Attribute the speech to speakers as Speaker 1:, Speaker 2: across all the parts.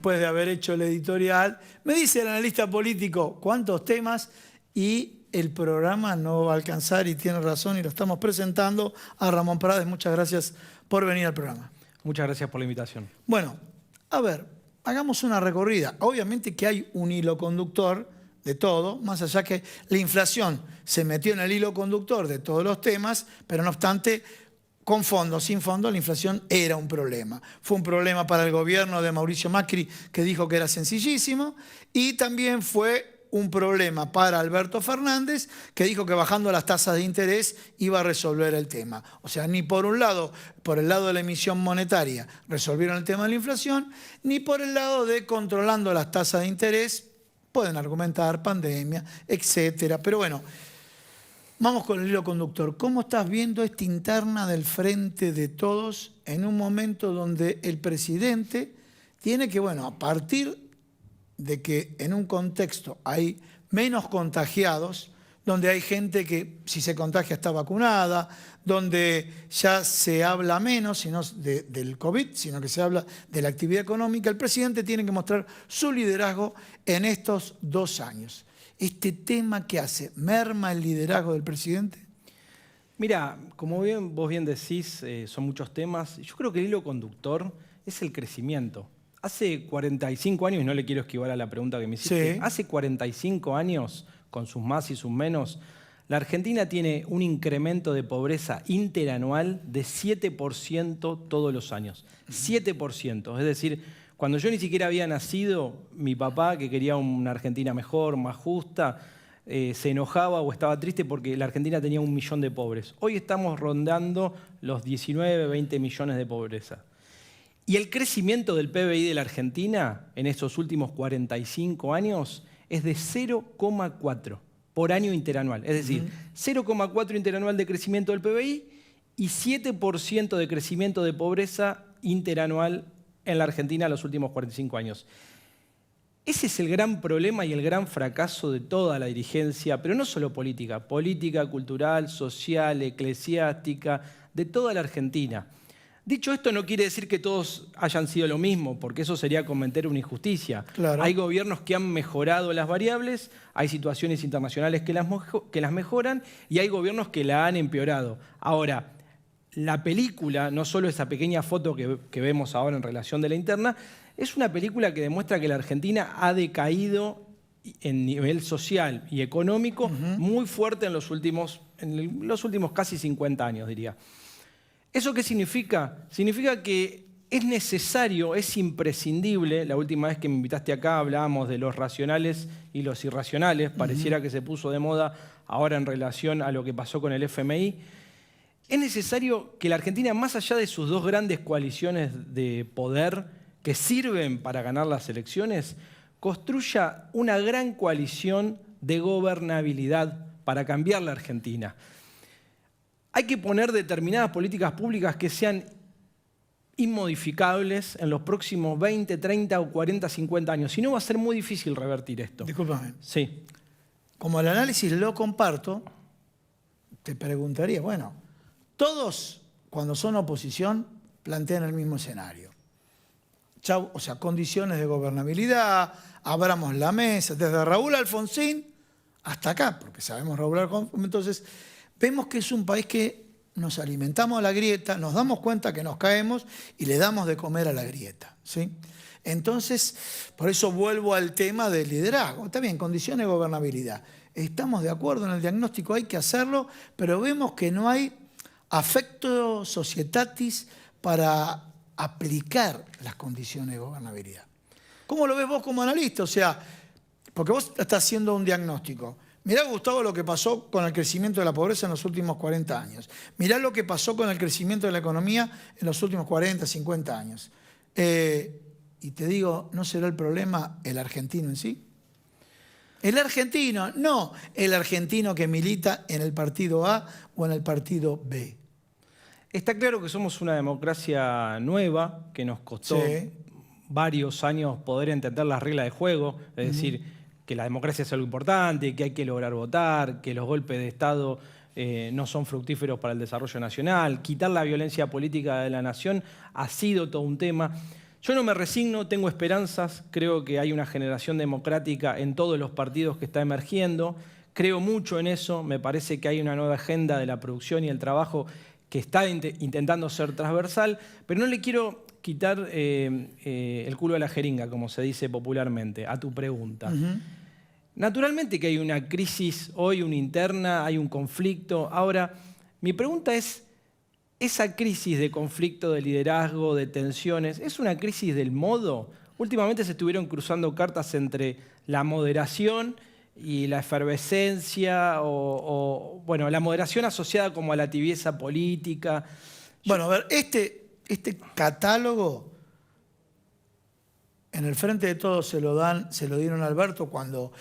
Speaker 1: Después de haber hecho el editorial, me dice el analista político cuántos temas y el programa no va a alcanzar, y tiene razón, y lo estamos presentando a Ramón Prades. Muchas gracias por venir al programa.
Speaker 2: Muchas gracias por la invitación.
Speaker 1: Bueno, a ver, hagamos una recorrida. Obviamente que hay un hilo conductor de todo, más allá que la inflación se metió en el hilo conductor de todos los temas, pero no obstante, con fondo, sin fondo, la inflación era un problema. Fue un problema para el gobierno de Mauricio Macri, que dijo que era sencillísimo, y también fue un problema para Alberto Fernández, que dijo que bajando las tasas de interés iba a resolver el tema. O sea, ni por un lado, por el lado de la emisión monetaria, resolvieron el tema de la inflación, ni por el lado de controlando las tasas de interés, pueden argumentar pandemia, etcétera. Pero bueno, vamos con el hilo conductor. ¿Cómo estás viendo esta interna del Frente de Todos en un momento donde el presidente tiene que, bueno, a partir de que en un contexto hay menos contagiados, donde hay gente que si se contagia está vacunada, donde ya se habla menos sino del COVID, sino que se habla de la actividad económica, el presidente tiene que mostrar su liderazgo en estos 2 años. ¿Este tema qué hace? ¿Merma el liderazgo del presidente?
Speaker 2: Mira, como vos bien decís, son muchos temas. Yo creo que el hilo conductor es el crecimiento. Hace 45 años, y no le quiero esquivar a la pregunta que me hiciste,
Speaker 1: sí.
Speaker 2: Hace 45 años, con sus más y sus menos, la Argentina tiene un incremento de pobreza interanual de 7% todos los años. 7%, es decir, cuando yo ni siquiera había nacido, mi papá, que quería una Argentina mejor, más justa, se enojaba o estaba triste porque la Argentina tenía 1 millón de pobres. Hoy estamos rondando los 19, 20 millones de pobreza. Y el crecimiento del PBI de la Argentina en estos últimos 45 años es de 0,4 por año interanual. Es decir, 0,4 interanual de crecimiento del PBI y 7% de crecimiento de pobreza interanual en la Argentina en los últimos 45 años. Ese es el gran problema y el gran fracaso de toda la dirigencia, pero no solo política, cultural, social, eclesiástica, de toda la Argentina. Dicho esto, no quiere decir que todos hayan sido lo mismo, porque eso sería cometer una injusticia.
Speaker 1: Claro.
Speaker 2: Hay gobiernos que han mejorado las variables, hay situaciones internacionales que las mejoran y hay gobiernos que la han empeorado. Ahora, la película, no solo esa pequeña foto que vemos ahora en relación de la interna, es una película que demuestra que la Argentina ha decaído en nivel social y económico muy fuerte en los últimos casi 50 años, diría. ¿Eso qué significa? Significa que es necesario, es imprescindible. La última vez que me invitaste acá hablábamos de los racionales y los irracionales. Pareciera que se puso de moda ahora en relación a lo que pasó con el FMI. Es necesario que la Argentina, más allá de sus 2 grandes coaliciones de poder que sirven para ganar las elecciones, construya una gran coalición de gobernabilidad para cambiar la Argentina. Hay que poner determinadas políticas públicas que sean inmodificables en los próximos 20, 30 o 40, 50 años. Si no, va a ser muy difícil revertir esto.
Speaker 1: Discúlpame.
Speaker 2: Sí.
Speaker 1: Como el análisis lo comparto, te preguntaría, bueno, todos cuando son oposición plantean el mismo escenario. O sea, condiciones de gobernabilidad, abramos la mesa, desde Raúl Alfonsín hasta acá, porque sabemos Raúl Alfonsín. Entonces, vemos que es un país que nos alimentamos a la grieta, nos damos cuenta que nos caemos y le damos de comer a la grieta, ¿sí? Entonces, por eso vuelvo al tema del liderazgo. Está bien, condiciones de gobernabilidad. Estamos de acuerdo en el diagnóstico, hay que hacerlo, pero vemos que no hay affectio societatis para aplicar las condiciones de gobernabilidad. ¿Cómo lo ves vos como analista? O sea, porque vos estás haciendo un diagnóstico. Mirá, Gustavo, lo que pasó con el crecimiento de la pobreza en los últimos 40 años. Mirá lo que pasó con el crecimiento de la economía en los últimos 40, 50 años. Y te digo, ¿no será el problema el argentino en sí? El argentino, no el argentino que milita en el partido A o en el partido B.
Speaker 2: Está claro que somos una democracia nueva, que nos costó varios años poder entender las reglas de juego, es decir, que la democracia es algo importante, que hay que lograr votar, que los golpes de Estado no son fructíferos para el desarrollo nacional. Quitar la violencia política de la nación ha sido todo un tema. Yo no me resigno, tengo esperanzas, creo que hay una generación democrática en todos los partidos que está emergiendo, creo mucho en eso, me parece que hay una nueva agenda de la producción y el trabajo que está intentando ser transversal, pero no le quiero quitar el culo a la jeringa, como se dice popularmente, a tu pregunta. Naturalmente que hay una crisis hoy, una interna, hay un conflicto. Ahora, mi pregunta es, ¿esa crisis de conflicto, de liderazgo, de tensiones, es una crisis del modo? Últimamente se estuvieron cruzando cartas entre la moderación y la efervescencia, bueno, la moderación asociada como a la tibieza política.
Speaker 1: Bueno, a ver, este catálogo, en el Frente de Todos se lo dieron a Alberto cuando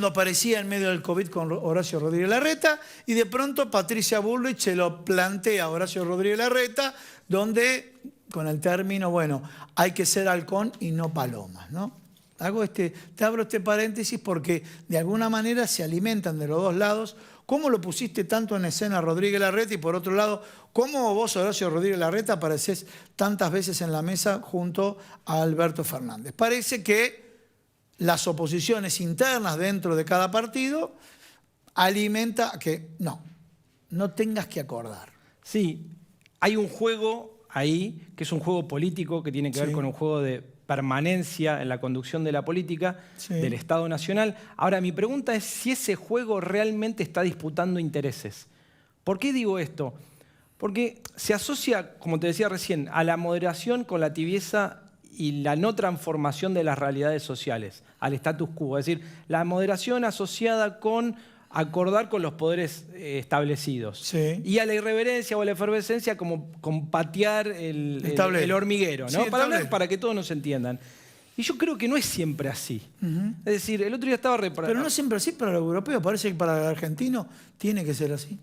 Speaker 1: aparecía en medio del COVID con Horacio Rodríguez Larreta, y de pronto Patricia Bullrich se lo plantea a Horacio Rodríguez Larreta, donde con el término, bueno, hay que ser halcón y no palomas, ¿no? Te abro este paréntesis porque de alguna manera se alimentan de los dos lados. ¿Cómo lo pusiste tanto en escena Rodríguez Larreta? Y por otro lado, ¿cómo vos, Horacio Rodríguez Larreta, aparecés tantas veces en la mesa junto a Alberto Fernández? Parece que las oposiciones internas dentro de cada partido alimenta a que no tengas que acordar.
Speaker 2: Sí, hay un juego ahí que es un juego político que tiene que ver con un juego de permanencia en la conducción de la política del Estado Nacional. Ahora, mi pregunta es si ese juego realmente está disputando intereses. ¿Por qué digo esto? Porque se asocia, como te decía recién, a la moderación con la tibieza y la no transformación de las realidades sociales, al status quo. Es decir, la moderación asociada con acordar con los poderes establecidos. Y a la irreverencia o a la efervescencia como con patear el hormiguero, ¿no? Para que todos nos entiendan. Y yo creo que no es siempre así. Es decir, el otro día estaba
Speaker 1: Pero no es siempre así para el europeo, parece que para el argentino tiene que ser así.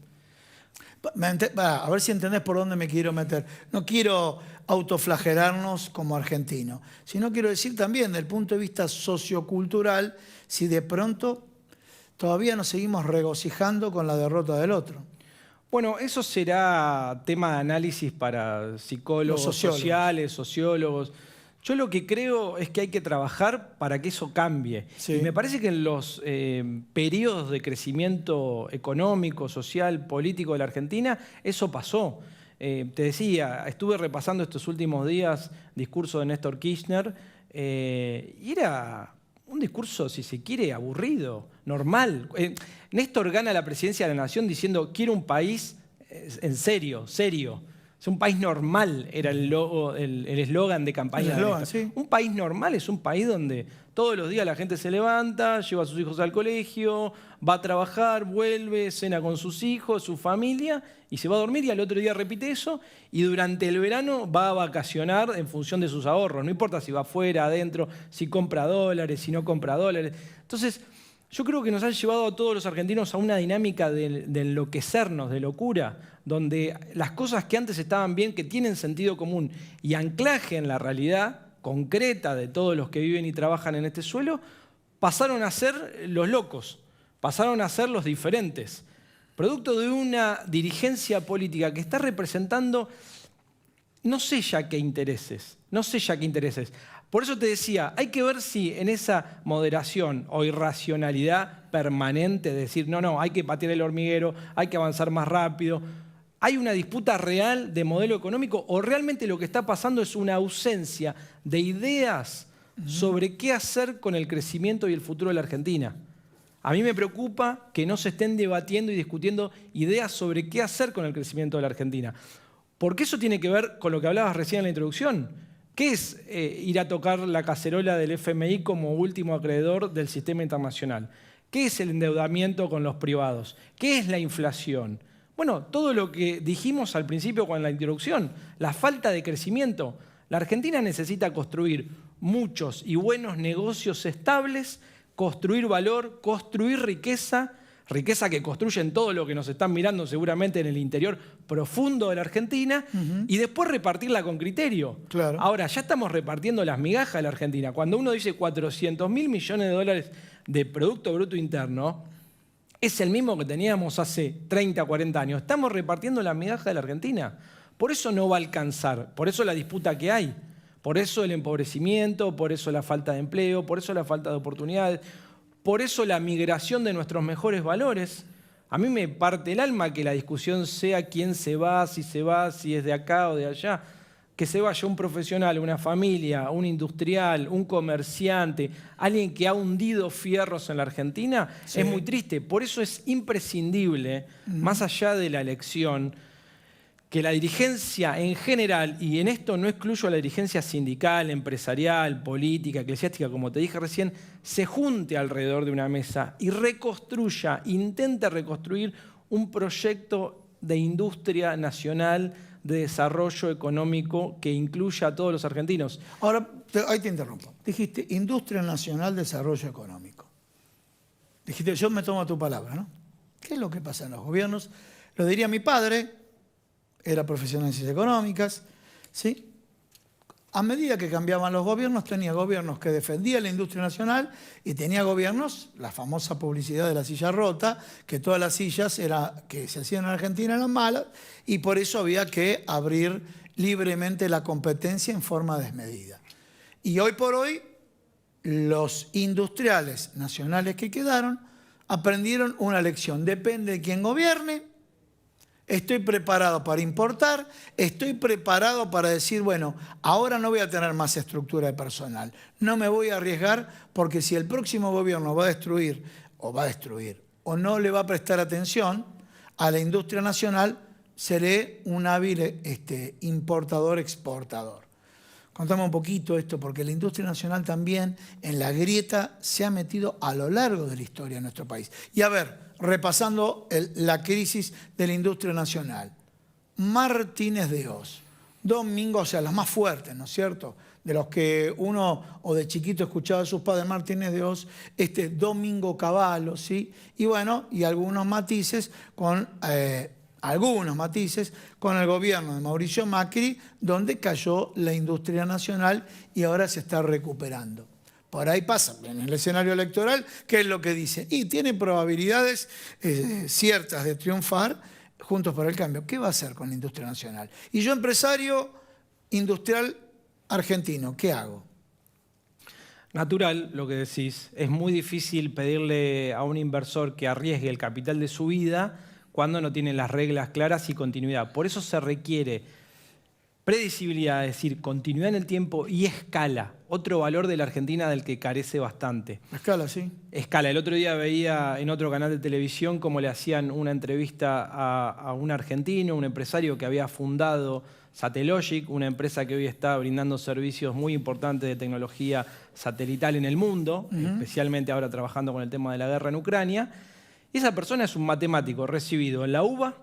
Speaker 1: A ver si entendés por dónde me quiero meter. No quiero autoflagelarnos como argentino, sino quiero decir también, desde el punto de vista sociocultural, si de pronto todavía nos seguimos regocijando con la derrota del otro.
Speaker 2: Bueno, eso será tema de análisis para psicólogos sociales, sociólogos. Yo lo que creo es que hay que trabajar para que eso cambie. Y me parece que en los periodos de crecimiento económico, social, político de la Argentina, eso pasó. Te decía, estuve repasando estos últimos días discurso de Néstor Kirchner y era un discurso, si se quiere, aburrido, normal. Néstor gana la presidencia de la Nación diciendo quiero un país en serio. Es un país normal, era el eslogan de campaña. Un país normal es un país donde todos los días la gente se levanta, lleva a sus hijos al colegio, va a trabajar, vuelve, cena con sus hijos, su familia, y se va a dormir y al otro día repite eso, y durante el verano va a vacacionar en función de sus ahorros. No importa si va afuera, adentro, si compra dólares, si no compra dólares. Entonces, yo creo que nos han llevado a todos los argentinos a una dinámica de enloquecernos, de locura, donde las cosas que antes estaban bien, que tienen sentido común y anclaje en la realidad concreta de todos los que viven y trabajan en este suelo, pasaron a ser los locos, pasaron a ser los diferentes, producto de una dirigencia política que está representando no sé ya qué intereses. Por eso te decía, hay que ver si en esa moderación o irracionalidad permanente de decir, no, hay que patear el hormiguero, hay que avanzar más rápido, ¿hay una disputa real de modelo económico o realmente lo que está pasando es una ausencia de ideas sobre qué hacer con el crecimiento y el futuro de la Argentina? A mí me preocupa que no se estén debatiendo y discutiendo ideas sobre qué hacer con el crecimiento de la Argentina. Porque eso tiene que ver con lo que hablabas recién en la introducción. ¿Qué es ir a tocar la cacerola del FMI como último acreedor del sistema internacional? ¿Qué es el endeudamiento con los privados? ¿Qué es la inflación? Bueno, todo lo que dijimos al principio con la introducción, la falta de crecimiento. La Argentina necesita construir muchos y buenos negocios estables, construir valor, construir riqueza que construyen todo lo que nos están mirando seguramente en el interior profundo de la Argentina, y después repartirla con criterio.
Speaker 1: Claro.
Speaker 2: Ahora, ya estamos repartiendo las migajas de la Argentina. Cuando uno dice 400.000 millones de dólares de Producto Bruto Interno, es el mismo que teníamos hace 30, 40 años. Estamos repartiendo las migajas de la Argentina. Por eso no va a alcanzar, por eso la disputa que hay. Por eso el empobrecimiento, por eso la falta de empleo, por eso la falta de oportunidades, por eso la migración de nuestros mejores valores. A mí me parte el alma que la discusión sea quién se va, si es de acá o de allá. Que se vaya un profesional, una familia, un industrial, un comerciante, alguien que ha hundido fierros en la Argentina, sí, es muy triste. Por eso es imprescindible, más allá de la elección, que la dirigencia en general, y en esto no excluyo a la dirigencia sindical, empresarial, política, eclesiástica, como te dije recién, se junte alrededor de una mesa y reconstruya, intente reconstruir un proyecto de industria nacional, de desarrollo económico que incluya a todos los argentinos.
Speaker 1: Ahora, ahí te interrumpo. Dijiste Industria Nacional Desarrollo Económico. Dijiste, yo me tomo tu palabra, ¿no? ¿Qué es lo que pasa en los gobiernos? Lo diría mi padre, era profesional en ciencias económicas, ¿sí? A medida que cambiaban los gobiernos, tenía gobiernos que defendían la industria nacional y tenía gobiernos, la famosa publicidad de la silla rota, que todas las sillas que se hacían en Argentina eran malas y por eso había que abrir libremente la competencia en forma desmedida. Y hoy por hoy, los industriales nacionales que quedaron aprendieron una lección. Depende de quién gobierne. Estoy preparado para importar, estoy preparado para decir, bueno, ahora no voy a tener más estructura de personal. No me voy a arriesgar porque si el próximo gobierno va a destruir o no le va a prestar atención a la industria nacional, seré un hábil importador-exportador. Contame un poquito esto, porque la industria nacional también en la grieta se ha metido a lo largo de la historia de nuestro país. Y a ver, repasando la crisis de la industria nacional. Martínez de Oz, Domingo, o sea, las más fuertes, ¿no es cierto? De los que uno o de chiquito escuchaba a sus padres, Martínez de Oz, Domingo Cavallo, ¿sí? Y bueno, y algunos matices con el gobierno de Mauricio Macri, donde cayó la industria nacional y ahora se está recuperando. Por ahí pasa, en el escenario electoral, ¿qué es lo que dice? Y tiene probabilidades ciertas de triunfar Juntos por el Cambio. ¿Qué va a hacer con la industria nacional? Y yo, empresario industrial argentino, ¿qué hago?
Speaker 2: Natural, lo que decís. Es muy difícil pedirle a un inversor que arriesgue el capital de su vida cuando no tiene las reglas claras y continuidad. Por eso se requiere predecibilidad, es decir, continuidad en el tiempo y escala. Otro valor de la Argentina del que carece bastante.
Speaker 1: Escala, sí.
Speaker 2: Escala. El otro día veía en otro canal de televisión cómo le hacían una entrevista a un argentino, un empresario que había fundado Satellogic, una empresa que hoy está brindando servicios muy importantes de tecnología satelital en el mundo, especialmente ahora trabajando con el tema de la guerra en Ucrania. Y esa persona es un matemático recibido en la UBA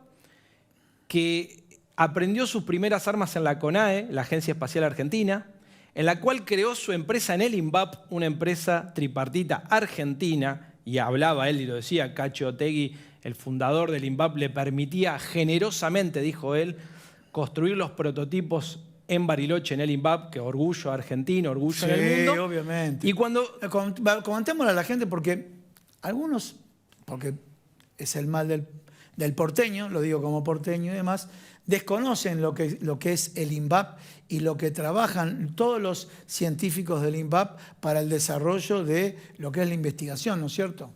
Speaker 2: que aprendió sus primeras armas en la CONAE, la Agencia Espacial Argentina, en la cual creó su empresa en el INVAP, una empresa tripartita argentina, y hablaba él y lo decía, Cacho Otegui, el fundador del INVAP, le permitía generosamente, dijo él, construir los prototipos en Bariloche, en el INVAP, que orgullo argentino, orgullo en el mundo.
Speaker 1: Sí, obviamente.
Speaker 2: Y cuando...
Speaker 1: Comentémosle a la gente porque algunos, porque es el mal del porteño, lo digo como porteño y demás, desconocen lo que es el INVAP y lo que trabajan todos los científicos del INVAP para el desarrollo de lo que es la investigación, ¿no es cierto?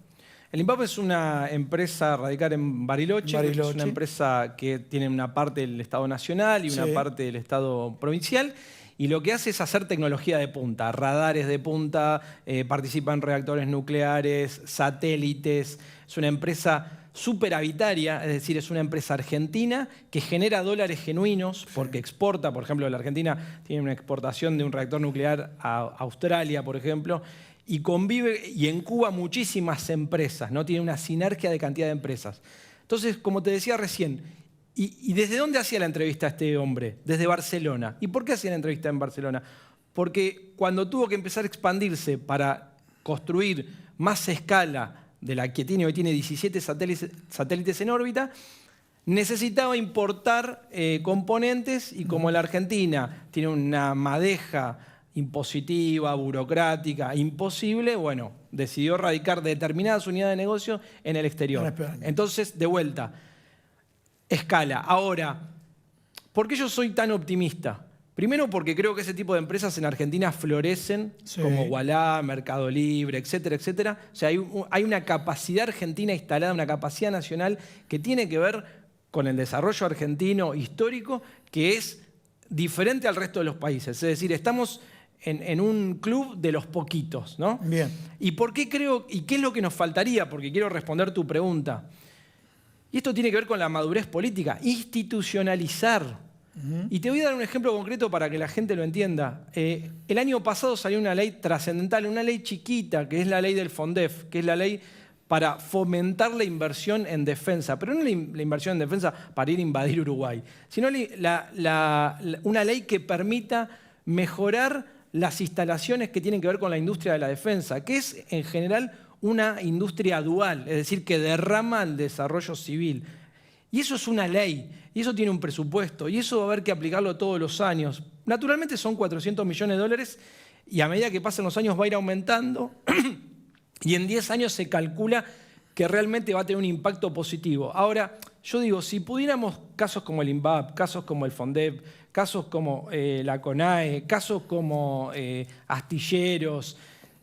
Speaker 2: El INVAP es una empresa radicada en Bariloche. Es una empresa que tiene una parte del Estado Nacional y una parte del Estado provincial. Y lo que hace es hacer tecnología de punta, radares de punta, participa en reactores nucleares, satélites. Es una empresa superavitaria, es decir, es una empresa argentina que genera dólares genuinos porque exporta. Por ejemplo, la Argentina tiene una exportación de un reactor nuclear a Australia, por ejemplo, y convive y incuba muchísimas empresas, ¿no? Tiene una sinergia de cantidad de empresas. Entonces, como te decía recién, ¿y desde dónde hacía la entrevista este hombre? Desde Barcelona. ¿Y por qué hacía la entrevista en Barcelona? Porque cuando tuvo que empezar a expandirse para construir más escala de la que tiene, hoy tiene 17 satélites en órbita, necesitaba importar componentes y como la Argentina tiene una madeja impositiva, burocrática, imposible, bueno, decidió radicar determinadas unidades de negocio en el exterior. Entonces, de vuelta, escala. Ahora, ¿por qué yo soy tan optimista? Primero porque creo que ese tipo de empresas en Argentina florecen,
Speaker 1: Sí.
Speaker 2: como Ualá, Mercado Libre, etcétera, etcétera. O sea, hay una capacidad argentina instalada, una capacidad nacional que tiene que ver con el desarrollo argentino histórico, que es diferente al resto de los países. Es decir, estamos en un club de los poquitos, ¿no?
Speaker 1: Bien.
Speaker 2: ¿Y por qué creo, y qué es lo que nos faltaría? Porque quiero responder tu pregunta. Y esto tiene que ver con la madurez política, institucionalizar. Y te voy a dar un ejemplo concreto para que la gente lo entienda. El año pasado salió una ley trascendental, una ley chiquita, que es la ley del FONDEF, que es la ley para fomentar la inversión en defensa, pero no la inversión en defensa para ir a invadir Uruguay, sino una ley que permita mejorar las instalaciones que tienen que ver con la industria de la defensa, que es en general una industria dual, es decir, que derrama el desarrollo civil. Y eso es una ley, y eso tiene un presupuesto, y eso va a haber que aplicarlo todos los años. Naturalmente son 400 millones de dólares, y a medida que pasen los años va a ir aumentando, y en 10 años se calcula que realmente va a tener un impacto positivo. Ahora, yo digo, si pudiéramos casos como el INVAP, casos como el FONDEP, casos como la CONAE, casos como astilleros,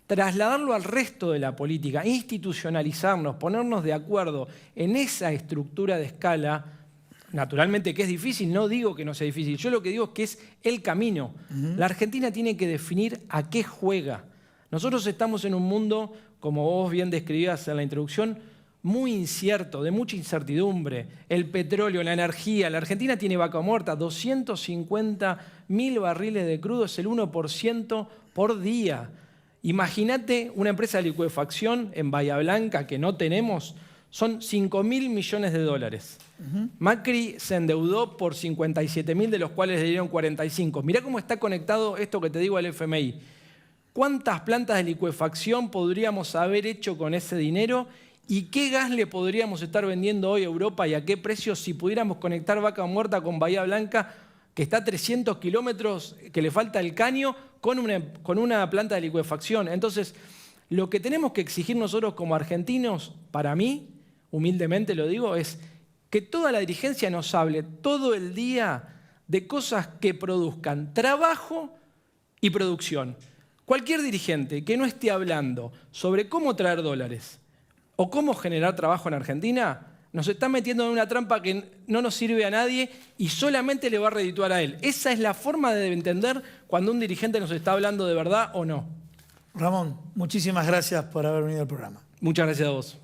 Speaker 2: trasladarlo al resto de la política, institucionalizarnos, ponernos de acuerdo en esa estructura de escala, naturalmente que es difícil, no digo que no sea difícil, yo lo que digo es que es el camino. La Argentina tiene que definir a qué juega. Nosotros estamos en un mundo, como vos bien describías en la introducción, muy incierto, de mucha incertidumbre. El petróleo, la energía. La Argentina tiene vaca muerta, 250.000 barriles de crudo, es el 1% por día. Imagínate una empresa de licuefacción en Bahía Blanca que no tenemos, son 5.000 millones de dólares. Macri se endeudó por 57.000, de los cuales le dieron 45. Mirá cómo está conectado esto que te digo al FMI. ¿Cuántas plantas de licuefacción podríamos haber hecho con ese dinero? ¿Y qué gas le podríamos estar vendiendo hoy a Europa y a qué precio si pudiéramos conectar Vaca Muerta con Bahía Blanca, que está a 300 kilómetros, que le falta el caño, con una planta de licuefacción? Entonces, lo que tenemos que exigir nosotros como argentinos, para mí, humildemente lo digo, es que toda la dirigencia nos hable todo el día de cosas que produzcan trabajo y producción. Cualquier dirigente que no esté hablando sobre cómo traer dólares o cómo generar trabajo en Argentina, nos está metiendo en una trampa que no nos sirve a nadie y solamente le va a redituar a él. Esa es la forma de entender cuando un dirigente nos está hablando de verdad o no.
Speaker 1: Ramón, muchísimas gracias por haber venido al programa.
Speaker 2: Muchas gracias a vos.